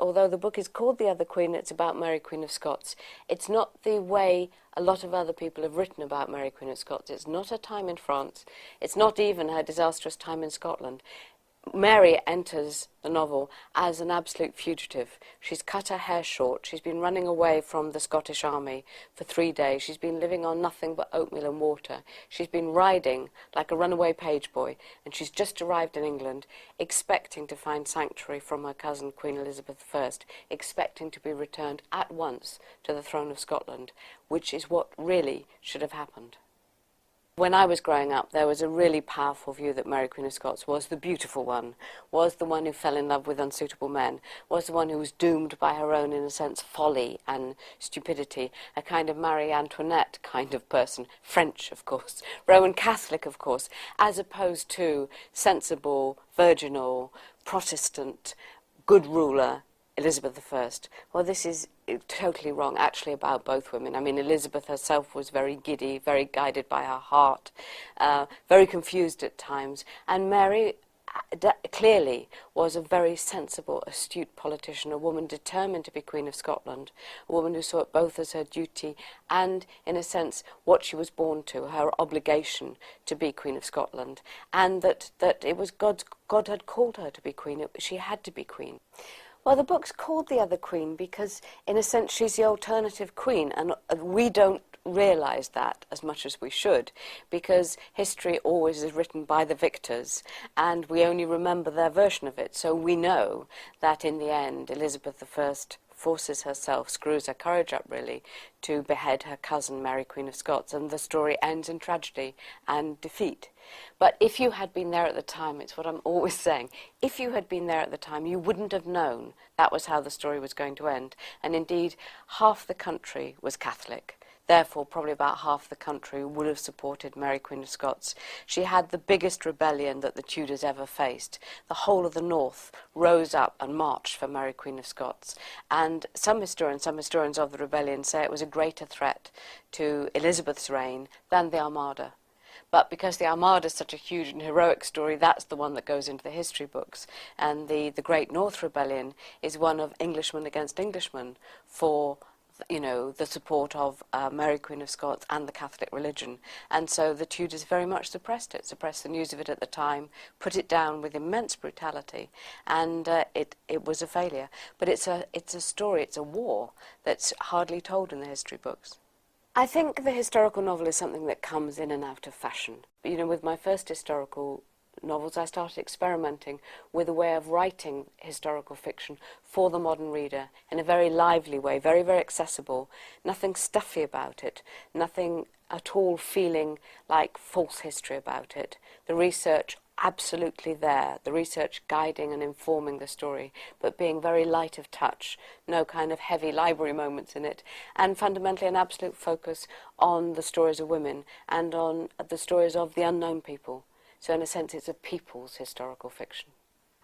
although the book is called The Other Queen, it's about Mary, Queen of Scots. It's not the way a lot of other people have written about Mary, Queen of Scots. It's not her time in France. It's not even her disastrous time in Scotland. Mary enters the novel as an absolute fugitive. She's cut her hair short. She's been running away from the Scottish army for 3 days. She's been living on nothing but oatmeal and water. She's been riding like a runaway page boy, and she's just arrived in England, expecting to find sanctuary from her cousin Queen Elizabeth I, expecting to be returned at once to the throne of Scotland, which is what really should have happened. When I was growing up, there was a really powerful view that Mary, Queen of Scots was the beautiful one, was the one who fell in love with unsuitable men, was the one who was doomed by her own, in a sense, folly and stupidity, a kind of Marie Antoinette kind of person, French, of course, Roman Catholic, of course, as opposed to sensible, virginal, Protestant, good ruler, Elizabeth I. Well, this is totally wrong, actually, about both women. I mean, Elizabeth herself was very giddy, very guided by her heart, very confused at times, and Mary clearly was a very sensible, astute politician, a woman determined to be Queen of Scotland, a woman who saw it both as her duty and, in a sense, what she was born to, her obligation to be Queen of Scotland, and that it was God had called her to be Queen. She had to be Queen. Well, the book's called The Other Queen because, in a sense, she's the alternative queen, and we don't realise that as much as we should, because history always is written by the victors, and we only remember their version of it. So we know that, in the end, Elizabeth I forces herself, screws her courage up, really, to behead her cousin, Mary, Queen of Scots, and the story ends in tragedy and defeat. But if you had been there at the time, it's what I'm always saying, if you had been there at the time, you wouldn't have known that was how the story was going to end. And indeed, half the country was Catholic. Therefore, probably about half the country would have supported Mary, Queen of Scots. She had the biggest rebellion that the Tudors ever faced. The whole of the north rose up and marched for Mary, Queen of Scots. And some historians of the rebellion say it was a greater threat to Elizabeth's reign than the Armada. But because the Armada is such a huge and heroic story, that's the one that goes into the history books. And the Great North Rebellion is one of Englishmen against Englishmen for, you know, the support of Mary, Queen of Scots and the Catholic religion. And so the Tudors very much suppressed the news of it at the time, put it down with immense brutality, and it was a failure. But it's a story, it's a war that's hardly told in the history books. I think the historical novel is something that comes in and out of fashion. You know, with my first historical novels, I started experimenting with a way of writing historical fiction for the modern reader in a very lively way, very, very accessible, nothing stuffy about it, nothing at all feeling like false history about it. The research absolutely there, the research guiding and informing the story, but being very light of touch, no kind of heavy library moments in it, and fundamentally an absolute focus on the stories of women and on the stories of the unknown people. So in a sense, it's a people's historical fiction.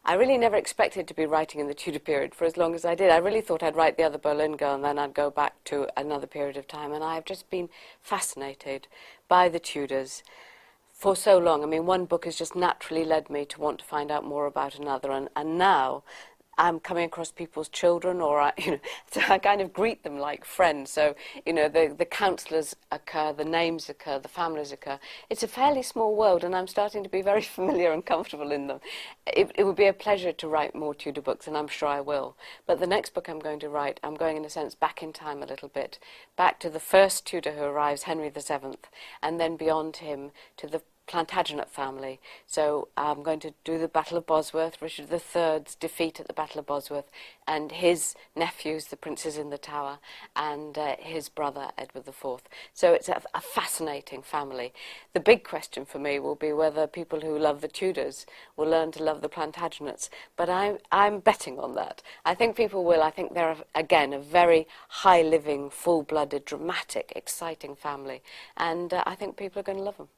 I really never expected to be writing in the Tudor period for as long as I did. I really thought I'd write The Other Boleyn Girl and then I'd go back to another period of time, and I've just been fascinated by the Tudors for so long. I mean, one book has just naturally led me to want to find out more about another, and now I'm coming across people's children, or so I kind of greet them like friends. So, you know, the counsellors occur, the names occur, the families occur. It's a fairly small world, and I'm starting to be very familiar and comfortable in them. It would be a pleasure to write more Tudor books, and I'm sure I will. But the next book I'm going to write, I'm going, in a sense, back in time a little bit, back to the first Tudor who arrives, Henry VII, and then beyond him to the Plantagenet family. So I'm going to do the Battle of Bosworth, Richard III's defeat at the Battle of Bosworth, and his nephews, the princes in the Tower, and his brother, Edward IV. So it's a fascinating family. The big question for me will be whether people who love the Tudors will learn to love the Plantagenets, but I'm betting on that. I think people will. I think they're, again, a very high-living, full-blooded, dramatic, exciting family, and I think people are going to love them.